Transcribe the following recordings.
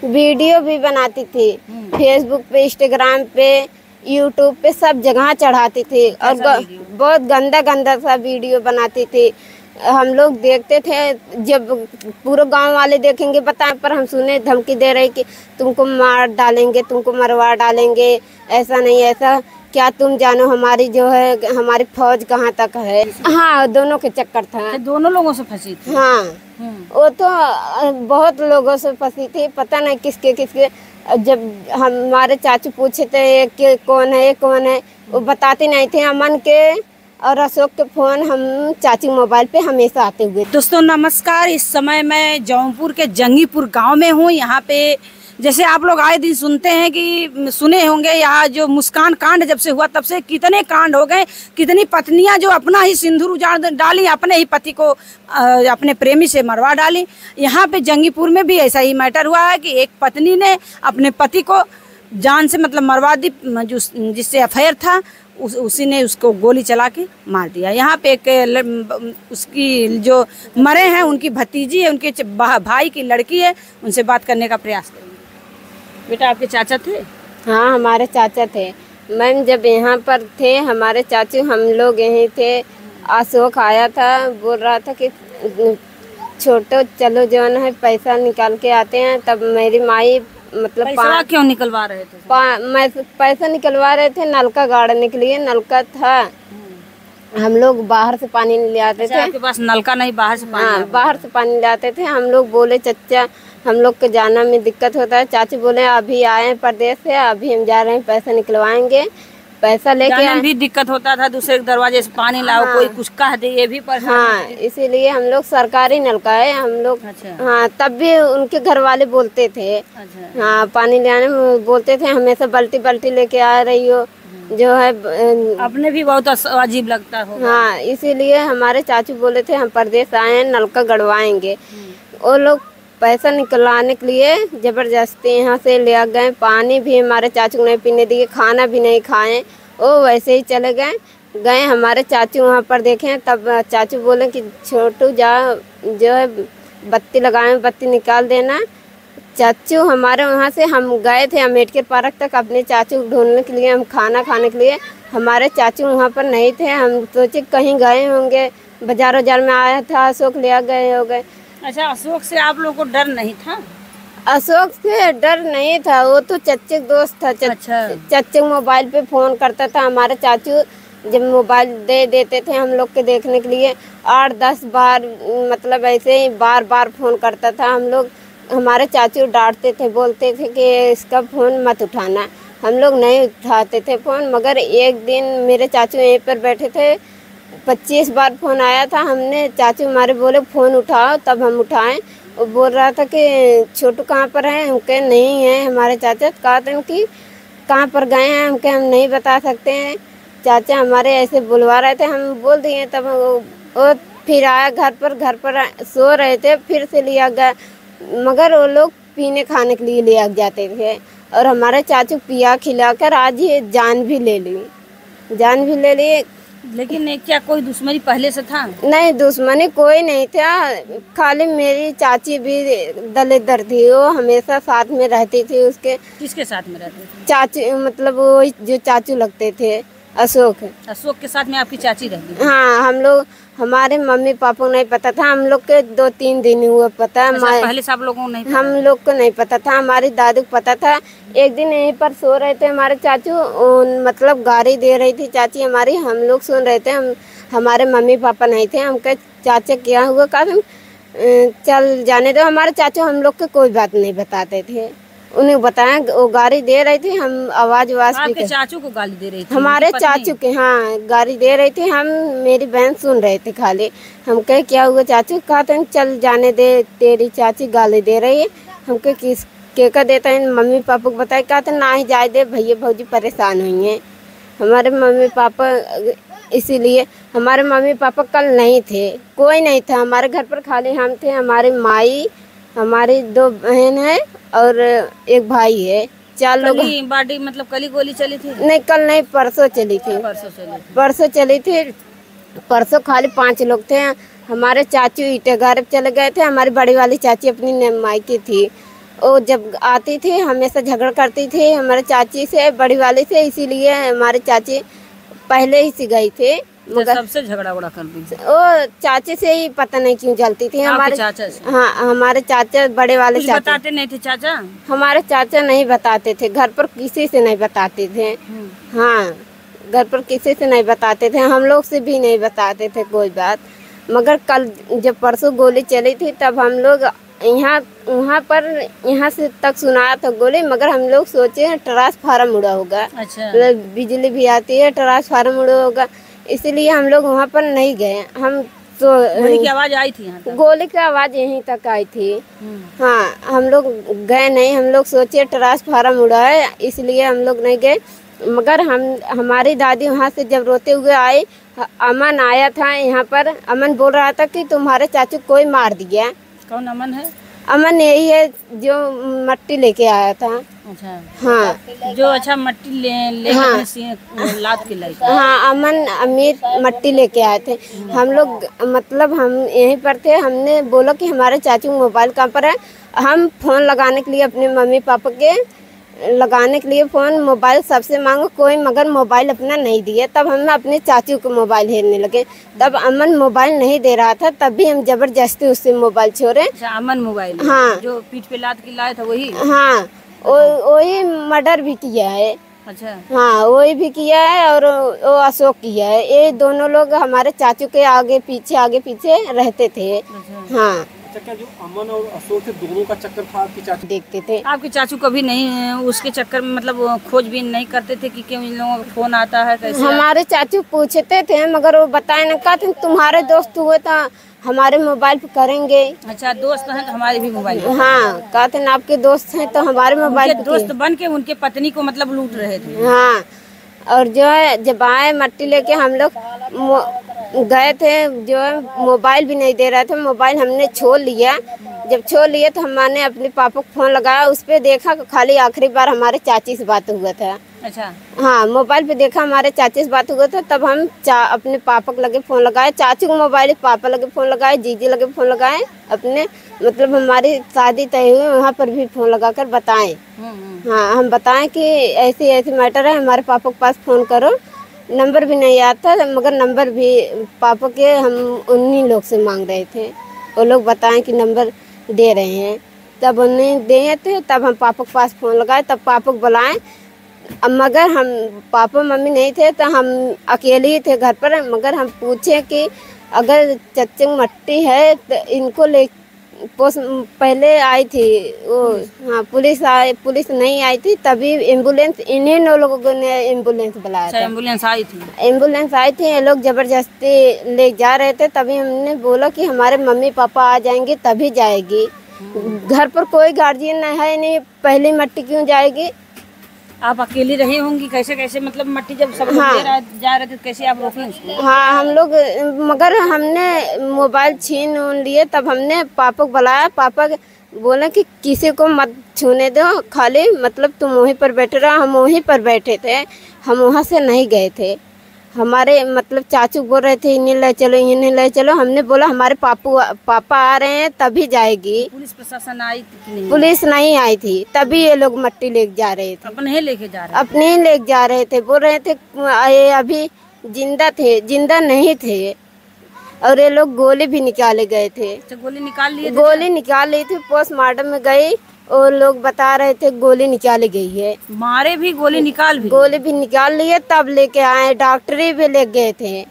Video भी बनाती थी, फेसबुक पे, इंस्टाग्राम पे, यूट्यूब पे सब जगह चढ़ाती थी और बहुत गंदा गंदा सा वीडियो बनाती थी। हम लोग देखते थे, जब पूरे गांव वाले देखेंगे बताएं, पर हम सुने धमकी दे रहे कि तुमको मार डालेंगे, तुमको मरवा डालेंगे, ऐसा नहीं ऐसा, क्या तुम जानो हमारी जो है हमारी फौज कहाँ तक है। हाँ, दोनों के चक्कर था। दोनों लोगों से फंसी थी? हाँ, वो तो बहुत लोगों से फंसी थी, पता नहीं किसके किसके। जब हमारे चाचू पूछे थे कि कौन है कौन है, वो बताते नहीं थे। अमन के और अशोक के फोन हम चाची मोबाइल पे हमेशा आते हुए। दोस्तों नमस्कार, इस समय मैं जौनपुर के जंगीपुर गांव में हूँ। यहाँ पे जैसे आप लोग आए दिन सुनते हैं कि सुने होंगे, यहाँ जो मुस्कान कांड जब से हुआ तब से कितने कांड हो गए, कितनी पत्नियां जो अपना ही सिंदूर उजाड़ डाली, अपने ही पति को अपने प्रेमी से मरवा डाली। यहाँ पे जंगीपुर में भी ऐसा ही मैटर हुआ है कि एक पत्नी ने अपने पति को जान से मतलब मरवा दी, जिससे अफेयर था उसी ने उसको गोली चला के मार दिया। यहाँ पे एक उसकी जो मरे हैं उनकी भतीजी है, उनके भाई की लड़की है, उनसे बात करने का प्रयास करेंगे। बेटा आपके चाचा थे? हाँ, हमारे चाचा थे। मैम जब यहाँ पर थे हमारे चाचू, हम लोग यहीं थे। अशोक आया था, बोल रहा था कि छोटो चलो जो है पैसा निकाल के आते हैं। तब मेरी माई मतलब पैसा क्यों निकलवा रहे थे? मैं पैसा निकलवा रहे थे नलका गाड़ने के लिए। नलका था, हम लोग बाहर से पानी ले आते थे। आपके पास नलका नहीं, बाहर से पानी? हाँ, बाहर से पानी ले आते थे। हम लोग बोले चच्चा हम लोग के जाना में दिक्कत होता है। चाची बोले अभी आए हैं प्रदेश से, अभी हम जा रहे हैं, पैसा निकलवाएंगे। पैसा लेके भी दिक्कत होता था, दूसरे दरवाजे से पानी लाओ। हाँ, कोई कुछ कह दे ये भी परेशान। हाँ, इसीलिए हम लोग सरकारी नलका है हम लोग। अच्छा। हाँ, तब भी उनके घर वाले बोलते थे। अच्छा। हाँ, पानी ले आने में बोलते थे, हमेशा बल्टी बल्टी लेके आ रही हो, जो है अपने भी बहुत अजीब लगता हो। हाँ, इसीलिए हमारे चाचू बोले थे हम प्रदेश आए हैं, नलका गड़वाएंगे। वो लोग पैसा निकलवाने के लिए जबरदस्ती यहाँ से ले आ गए। पानी भी हमारे चाचू ने पीने दिए, खाना भी नहीं खाए, वो वैसे ही चले गए। हमारे चाचू वहाँ पर देखे, तब चाचू बोले कि छोटू जा जो है बत्ती लगाए, बत्ती निकाल देना। चाचू हमारे वहाँ से हम गए थे अम्बेडकर पार्क तक अपने चाचू ढूंढने के लिए, हम खाना खाने के लिए। हमारे चाचू वहाँ पर नहीं थे, हम सोचे कहीं गए होंगे, बाजार में आया था अशोक ले गए हो गए। अच्छा, अशोक से आप लोगों को डर नहीं था? अशोक से डर नहीं था, वो तो चच्चे दोस्त था। अच्छा। चच्चे मोबाइल पे फोन करता था। हमारे चाचू जब मोबाइल दे देते थे हम लोग के देखने के लिए, 8-10 बार मतलब ऐसे ही बार बार फोन करता था। हम लोग हमारे चाचू डांटते थे, बोलते थे कि इसका फ़ोन मत उठाना। हम लोग नहीं उठाते थे फ़ोन। मगर एक दिन मेरे चाचू यहीं पर बैठे थे, 25 बार फ़ोन आया था। हमने चाचू हमारे बोले फ़ोन उठाओ, तब हम उठाएं। वो बोल रहा था कि छोटू कहाँ पर है? हम कहे नहीं है हमारे चाचा। कहा था कि कहाँ पर गए हैं? हम कहे हम नहीं बता सकते हैं, चाचा हमारे ऐसे बुलवा रहे थे। हम बोल दिए। तब वो फिर आया घर पर सो रहे थे, फिर से लिया गया। मगर वो लोग पीने खाने के लिए ले जाते थे और हमारे चाचू पिया खिलाकर आज ये जान भी ले ली। लेकिन क्या कोई दुश्मनी पहले से था? नहीं, दुश्मनी कोई नहीं था। खाली मेरी चाची भी दलिदर थी, वो हमेशा साथ में रहती थी उसके। किसके साथ में रहती थी? चाचू मतलब वो जो चाचू लगते थे, अशोक के साथ में आपकी चाची रहती? हाँ, हम लोग हमारे मम्मी पापा को नहीं पता था। हम लोग के 2-3 दिन हुआ पता। पहले सब लोगों को नहीं पता? हम लोग को नहीं पता था, हमारी दादी को पता था। एक दिन यहीं पर सो रहे थे हमारे चाचू, मतलब गाड़ी दे रही थी चाची हमारी, हम लोग सुन रहे थे। हमारे मम्मी पापा नहीं थे। हम कहे चाचा क्या हुआ? कहा चल जाने दो। हमारे चाचू हम लोग को कोई बात नहीं बताते थे। उन्हें बताया वो गाड़ी दे रही थी, हम आवाज आपके चाचू को गाली दे रही थी? हमारे चाचू के, हाँ, गाड़ी दे रही थी। हम मेरी बहन सुन रहे थे खाली। हम कहे क्या हुआ चाचू? कहा था चल जाने दे, तेरी चाची गाली दे रही है। हम कहे किस के का देता है? मम्मी पापा को बताया। कहा था ना ही जाए दे, भैया भौजी परेशान हुई हैं हमारे मम्मी पापा। इसीलिए हमारे मम्मी पापा कल नहीं थे, कोई नहीं था हमारे घर पर, खाली हम थे, हमारी माई, हमारी 2 बहन है और एक भाई है। 4 लोग। बाडी मतलब कल ही गोली चली थी? नहीं, कल नहीं, परसों चली थी। परसों खाली 5 लोग थे। हमारे चाचू ईटेगार चले गए थे। हमारी बड़ी वाली चाची अपनी मायके थी, वो जब आती थी हमेशा झगड़ा करती थी हमारे चाची से, बड़ी वाली से, इसीलिए हमारे चाची पहले ही से गई थे। मगर सबसे झगड़ा उड़ा कर दी वो चाचे से ही पता नहीं क्यों जलती थी हमारे चाचा से। हाँ, हमारे चाचा बड़े वाले चाचा बताते नहीं थे चाचा, हमारे चाचा नहीं बताते थे, घर पर किसी से नहीं बताते थे। हाँ, घर पर किसी से नहीं बताते थे, हम लोग से भी नहीं बताते थे कोई बात। मगर कल जब परसों गोली चली थी तब हम लोग यहाँ से तक सुनाया था गोली, मगर हम लोग सोचे ट्रांसफार्मर उड़ा होगा। अच्छा। बिजली भी आती है, ट्रांसफार्मर उड़ा होगा, इसलिए हम लोग वहाँ पर नहीं गए। हम तो गोली की आवाज़ आई थी यहाँ तक? गोली की आवाज़ यहीं तक आई थी। हाँ, हम लोग गए नहीं, हम लोग सोचे ट्रांसफार्मर उड़ा है, इसलिए हम लोग नहीं गए। मगर हमारी दादी वहाँ से जब रोते हुए आई, अमन आया था यहाँ पर, अमन बोल रहा था कि तुम्हारे चाचू कोई मार दिया। कौन अमन है? अमन यही है जो मट्टी लेके आया था। अच्छा। हाँ, जो अच्छा मट्टी ले हाँ, लाद के लाई। हाँ, अमन अमीर मट्टी लेके आए थे। हम लोग मतलब हम यहीं पर थे, हमने बोला कि हमारे चाचू मोबाइल कहाँ पर है। हम फ़ोन लगाने के लिए अपने मम्मी पापा के लगाने के लिए फ़ोन मोबाइल सबसे मांगो कोई, मगर मोबाइल अपना नहीं दिए। तब हम अपने चाचू को मोबाइल हेरने लगे, तब अमन मोबाइल नहीं दे रहा था, तब भी हम जबरदस्ती उससे मोबाइल छोड़े। अच्छा, अमन मोबाइल? हाँ, जो पीठ पे लाद के लाया था वही? हाँ, वही मर्डर भी किया है। अच्छा। हाँ, वही भी किया है और वो अशोक किया है। ये दोनों लोग हमारे चाचू के आगे पीछे रहते थे। हाँ। क्या जो अमन और अशोक थे दोनों का चक्कर था आपके चाचू देखते थे? आपके चाचू कभी नहीं उसके चक्कर में मतलब खोजबीन नहीं करते थे कि क्यों इन लोगों का फोन आता है, कैसे? हमारे चाचू पूछते थे मगर वो बताए ना, कहते तुम्हारे दोस्त हुए तो हमारे मोबाइल पे करेंगे। अच्छा, दोस्त हैं तो हमारे भी मोबाइल पे? हाँ, कहते ना आपके दोस्त हैं तो हमारे मोबाइल पे। दोस्त बन के उनके पत्नी को मतलब लूट रहे थे? हाँ, और जो है जब आए मट्टी लेके हम लोग गए थे, जो है मोबाइल भी नहीं दे रहा था, मोबाइल हमने छोड़ लिया। जब छोड़ लिए तो हमने अपने पापा को फ़ोन लगाया, उस पर देखा खाली आखिरी बार हमारे चाची से बात हुआ था। अच्छा। हाँ, मोबाइल पे देखा हमारे चाची से बात हुआ था, तब हम अपने पापा को लगे फ़ोन लगाए, चाचू को मोबाइल पापा लगे फ़ोन लगाए, जीजी लगे फ़ोन लगाए, अपने मतलब हमारी शादी तय हुई वहाँ पर भी फ़ोन लगा कर बताएं। हाँ, हम बताएं कि ऐसी ऐसी मैटर है, हमारे पापा के पास फ़ोन करो। नंबर भी नहीं आता, मगर नंबर भी पापा के हम उन्हीं लोग से मांग रहे थे, वो लोग बताएं कि नंबर दे रहे हैं, तब उन्हें दिए थे। तब हम पापा के पास फ़ोन लगाए, तब पापा को बुलाएं, मगर हम पापा मम्मी नहीं थे तो हम अकेले ही थे घर पर। मगर हम पूछे कि अगर चच्चंग मट्टी है तो इनको ले पहले आई थी वो। हाँ, पुलिस नहीं आई थी, तभी एम्बुलेंस इन्हीं लोगों ने एम्बुलेंस बुलाया था। एम्बुलेंस आई थी? एम्बुलेंस आई थी, ये लोग जबरदस्ती ले जा रहे थे, तभी हमने बोला कि हमारे मम्मी पापा आ जाएंगे तभी जाएगी। घर पर कोई गार्जियन है नहीं, पहली मट्टी क्यों जाएगी? आप अकेली रही होंगी, कैसे कैसे मतलब मट्टी जब सब लोग जा रहे थे कैसे आप रोकी उसको? हाँ, हम लोग मगर हमने मोबाइल छीन लिए, तब हमने पापा को बुलाया। पापा बोले कि किसी को मत छूने दो, खाली मतलब तुम वहीं पर बैठे रहो। हम वहीं पर बैठे थे, हम वहाँ से नहीं गए थे। हमारे मतलब चाचू बोल रहे थे इन्हें ले चलो, इन्हें ले चलो। हमने बोला हमारे पापा आ रहे हैं तभी जाएगी। पुलिस प्रशासन आई थी कि नहीं? पुलिस नहीं आई थी, तभी ये लोग मट्टी लेके जा रहे थे। अपने ही लेके जा रहे? अपने ही लेके जा रहे थे, बोल रहे थे ये अभी जिंदा थे, जिंदा नहीं थे। और ये लोग गोली भी निकाले गए थे। अच्छा, गोली निकाल लिए? गोली निकाल ली थी, पोस्टमार्टम में गई और लोग बता रहे थे गोली निकाली गई है। मारे भी गोली निकाल लिए, तब लेके आए। डॉक्टरी भी ले गए थे,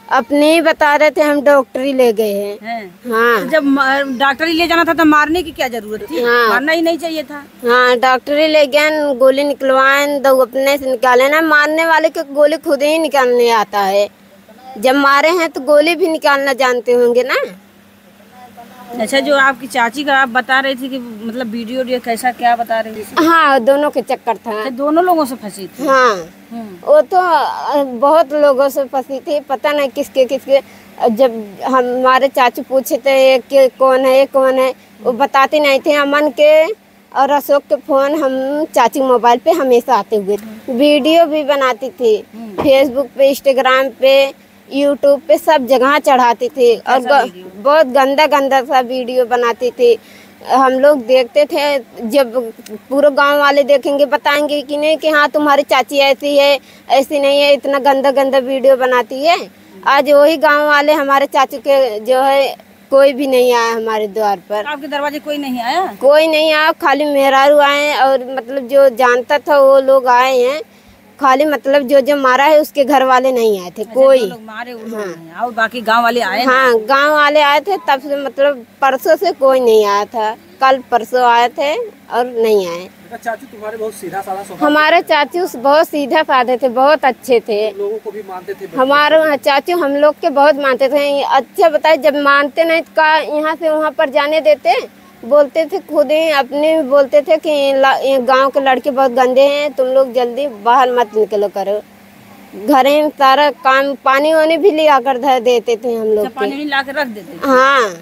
अपने ही बता रहे थे हम डॉक्टरी ले गए हैं। हाँ, तो जब डॉक्टरी ले जाना था तो मारने की क्या जरूरत थी? हाँ, मारना ही नहीं चाहिए था। हाँ, डॉक्टरी ले गए, गोली निकलवाए, दो अपने से निकाले ना। मारने वाले के गोली खुद ही निकालने आता है, जब मारे हैं तो गोली भी निकालना जानते होंगे ना। अच्छा, जो आपकी चाची का आप बता रही थी कि मतलब वीडियो कैसा क्या बता रही थी? हाँ, दोनों के चक्कर था। तो दोनों लोगों से फंसी थी? हाँ, वो तो बहुत लोगों से फंसी थी, पता नहीं किसके। जब हमारे चाचू पूछे थे कि कौन है, वो बताते नहीं थे। अमन के और अशोक के फ़ोन हम चाची मोबाइल पे हमेशा आते हुए थे। वीडियो भी बनाती थी, फेसबुक पे, इंस्टाग्राम पे, यूट्यूब पे सब जगह चढ़ाती थी। और बहुत गंदा सा वीडियो बनाती थी। हम लोग देखते थे, जब पूरे गांव वाले देखेंगे बताएंगे कि नहीं कि हाँ तुम्हारी चाची ऐसी है, ऐसी नहीं है, इतना गंदा गंदा वीडियो बनाती है। आज वही गांव वाले हमारे चाचू के जो है कोई भी नहीं आया हमारे द्वार पर। आपके दरवाजे कोई नहीं आया? कोई नहीं आया, खाली मेहरारू आए और मतलब जो जानता था वो लोग आए हैं, खाली मतलब जो मारा है उसके घर वाले नहीं आए थे। कोई लोग मारे वो लोग नहीं आए, और बाकी गांव वाले आए? हाँ, गांव वाले आए थे, तब से मतलब परसों से कोई नहीं आया था। कल परसों आए थे और नहीं आए। चाचू तुम्हारे बहुत सीधा साधा स्वभाव? हमारे चाचू बहुत सीधा साधे थे, बहुत अच्छे थे, लोगों को भी मानते थे। हमारे चाचू हम लोग के बहुत मानते थे। अच्छा बताए, जब मानते नहीं तो का यहाँ से वहाँ पर जाने देते? बोलते थे, खुद ही अपने भी बोलते थे कि ये गांव के लड़के बहुत गंदे हैं, तुम लोग जल्दी बाहर मत निकलो करो। घर में सारा काम पानी वानी भी लिया कर धर देते थे हम लोग। पानी ला कर रख देते? हाँ,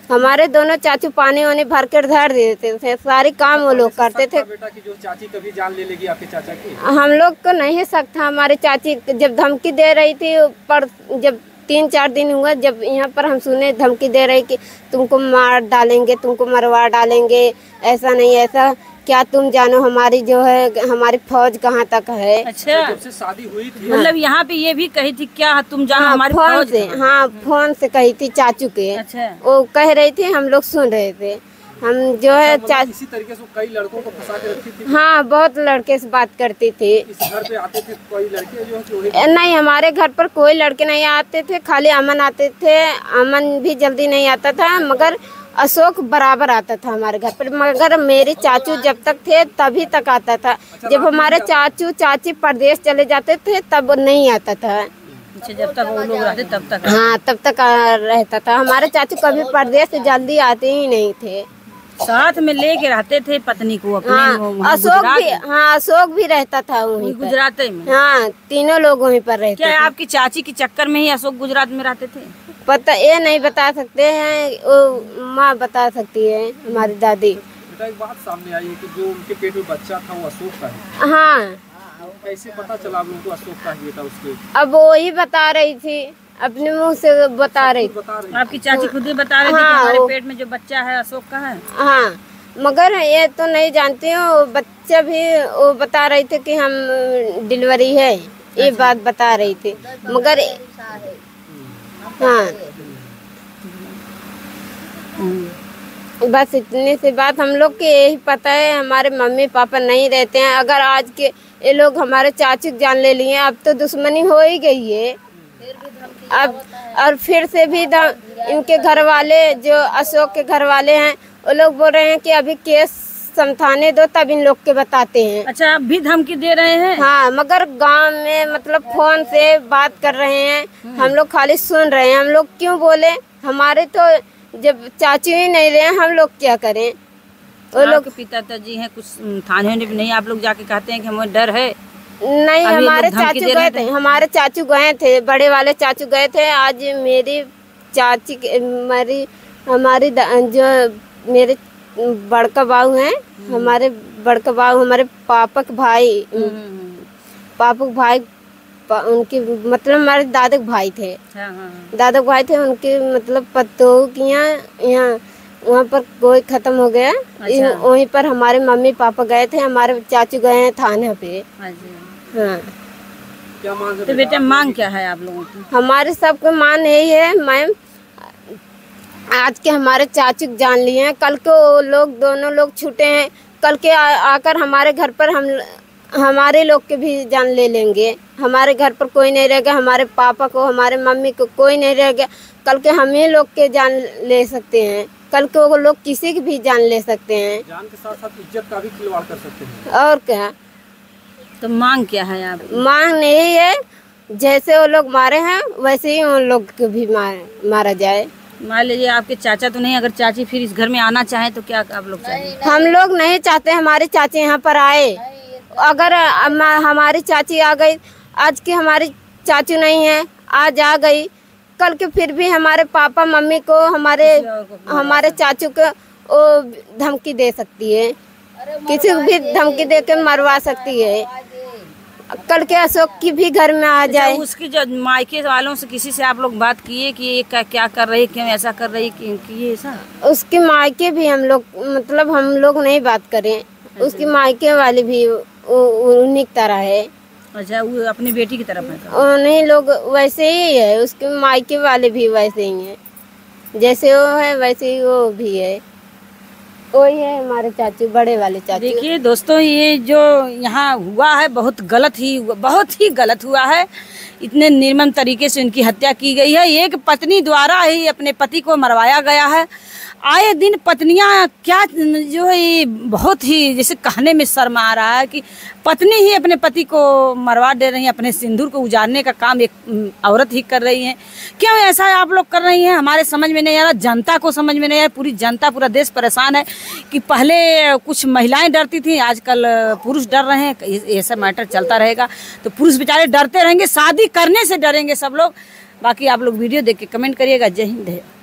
हमारे दोनों चाचू पानी वानी भर कर धर देते थे, सारे काम वो लोग करते थे। बेटा की जो चाची कभी जान ले लेगी आपके चाचा की? हम लोग को नहीं सकता। हमारी चाची जब धमकी दे रही थी, पर जब 3-4 दिन हुआ, जब यहाँ पर हम सुने धमकी दे रही कि तुमको मार डालेंगे, तुमको मरवा डालेंगे, ऐसा नहीं ऐसा, क्या तुम जानो हमारी जो है हमारी फौज कहाँ तक है। अच्छा, जब से शादी हुई थी मतलब यहाँ पे ये भी कही थी क्या तुम जानो हमारी फोन फौज? से, हाँ फोन से कही थी चाचू के। अच्छा, वो कह रही थी, हम लोग सुन रहे थे। हम जो है इसी तरीके से कई लड़कों को फंसा के रखी थी? हाँ, बहुत लड़के से बात करती थी। इस घर पे आते थे कोई लड़के जो नहीं, हमारे घर पर कोई लड़के नहीं आते थे, खाली अमन आते थे। अमन भी जल्दी नहीं आता था, मगर अशोक बराबर आता था हमारे घर पर। मगर मेरे चाचू जब तक थे तभी तक आता था। जब हमारे चाचू चाची परदेश चले जाते थे तब नहीं आता था। अच्छा, जब तक वो लोग रहते तब तक? हाँ, तब तक रहता था। हमारे चाचू कभी परदेश से जल्दी आते ही नहीं थे, साथ में लेके रहते थे पत्नी को अपने। हाँ, अशोक भी रहता था वहीं गुजरात में। हाँ, तीनों लोग वहीं पर रहते। क्या आपकी चाची के चक्कर में ही अशोक गुजरात में रहते थे? पता ये नहीं बता सकते हैं, वो माँ बता सकती है, हमारी दादी। बेटा एक बात सामने आई है कि जो उनके पेट में बच्चा था वो अशोक का है। हाँ, कैसे पता चला उनको अशोक का ही बेटा उसके? अब वो ही बता रही थी, अपने मुंह से बता रही थी। आपकी चाची खुद ही बता रही थी कि हमारे पेट में जो बच्चा है अशोक का है? हाँ, मगर ये तो नहीं जानती हूँ। बच्चा भी वो बता रही थी कि हम डिलीवरी है, ये बात बता रही थी। मगर हाँ, बस इतने से बात हम लोग के यही पता है। हमारे मम्मी पापा नहीं रहते हैं। अगर आज के ये लोग हमारे चाचू जान ले लिए, अब तो दुश्मनी हो ही गई है। अब और फिर से भी इनके घर वाले जो अशोक के घर वाले हैं वो लोग बोल रहे हैं कि अभी केस समझाने दो तब इन लोग के बताते हैं। अच्छा, आप भी धमकी दे रहे हैं? हाँ, मगर गांव में मतलब फोन से बात कर रहे हैं, हम लोग खाली सुन रहे हैं। हम लोग क्यों बोले? हमारे तो जब चाचू ही नहीं रहे, हम लोग क्या करें? वो लोग पिताजी हैं, कुछ थाने में नहीं आप लोग जाके कहते हैं कि हमें डर है? नहीं, हमारे चाचू गए थे, हमारे चाचू गए थे, बड़े वाले चाचू गए थे। आज मेरी चाची हमारी जो मेरे बड़का बाबू हैं, हमारे बड़का बाबू हमारे पापा के भाई, उनके मतलब हमारे दादा के भाई थे। दादा के भाई थे, उनके मतलब पतों की यहाँ वहाँ पर कोई खत्म हो गया। अच्छा। वहीं पर हमारे मम्मी पापा गए थे, हमारे चाचू गए हैं थाने पे। हाँ, क्या मांग? तो बेटा मांग क्या है आप लोगों की? हमारे सबको मांग यही है मैम, आज के हमारे चाचू जान लिए हैं, कल को लोग दोनों लोग छूटे हैं, कल के आकर हमारे घर पर हमारे लोग के भी जान ले लेंगे। हमारे घर पर कोई नहीं रहेगा, हमारे पापा को हमारे मम्मी को कोई नहीं रहेगा। कल के हम ही लोग के जान ले सकते हैं, कल को वो लोग किसी की भी जान ले सकते हैं। जान के साथ साथ इज्जत का भी खिलवाड़ कर सकते हैं। और क्या? तो मांग क्या है आप? मांग नहीं है, जैसे वो लोग मारे हैं वैसे ही उन लोग को भी मारा जाए। मान लीजिए आपके चाचा तो नहीं, अगर चाची फिर इस घर में आना चाहे तो क्या आप लोग चाहेंगे? हम लोग नहीं चाहते हमारी चाची यहाँ पर आए। अगर हमारी चाची आ गई, आज की हमारी चाचू नहीं है, आज आ गई, कल के फिर भी हमारे पापा मम्मी को हमारे चाचू को वो धमकी दे सकती है, किसी को भी धमकी दे के मरवा सकती है। कल के अशोक की भी घर में आ जाए। उसकी जो मायके वालों से किसी से आप लोग बात किए कि ये क्या कर रही, क्यों ऐसा कर रही, कि ऐसा? उसके मायके भी हम लोग मतलब हम लोग नहीं बात करें, उसकी मायके वाले भी उन्हीं की तरह है। अच्छा, वो अपनी बेटी की तरफ है? उन्हीं लोग वैसे ही है, उसके मायके वाले भी वैसे ही हैं, जैसे वो है वैसे ही वो भी है। वही है हमारे चाचू, बड़े वाले चाचू। देखिए दोस्तों, ये जो यहाँ हुआ है बहुत गलत ही गलत हुआ है। इतने निर्मम तरीके से उनकी हत्या की गई है। एक पत्नी द्वारा ही अपने पति को मरवाया गया है। आए दिन पत्नियां क्या जो है, ये बहुत ही जैसे कहने में शर्म आ रहा है कि पत्नी ही अपने पति को मरवा दे रही है। अपने सिंदूर को उजाड़ने का काम एक औरत ही कर रही है। क्यों ऐसा आप लोग कर रही हैं, हमारे समझ में नहीं आ रहा, जनता को समझ में नहीं आ रहा। पूरी जनता, पूरा देश परेशान है कि पहले कुछ महिलाएं डरती थी, आजकल पुरुष डर रहे हैं। ऐसा मैटर चलता रहेगा तो पुरुष बेचारे डरते रहेंगे, शादी करने से डरेंगे सब लोग। बाकी आप लोग वीडियो देख के कमेंट करिएगा। जय हिंद है।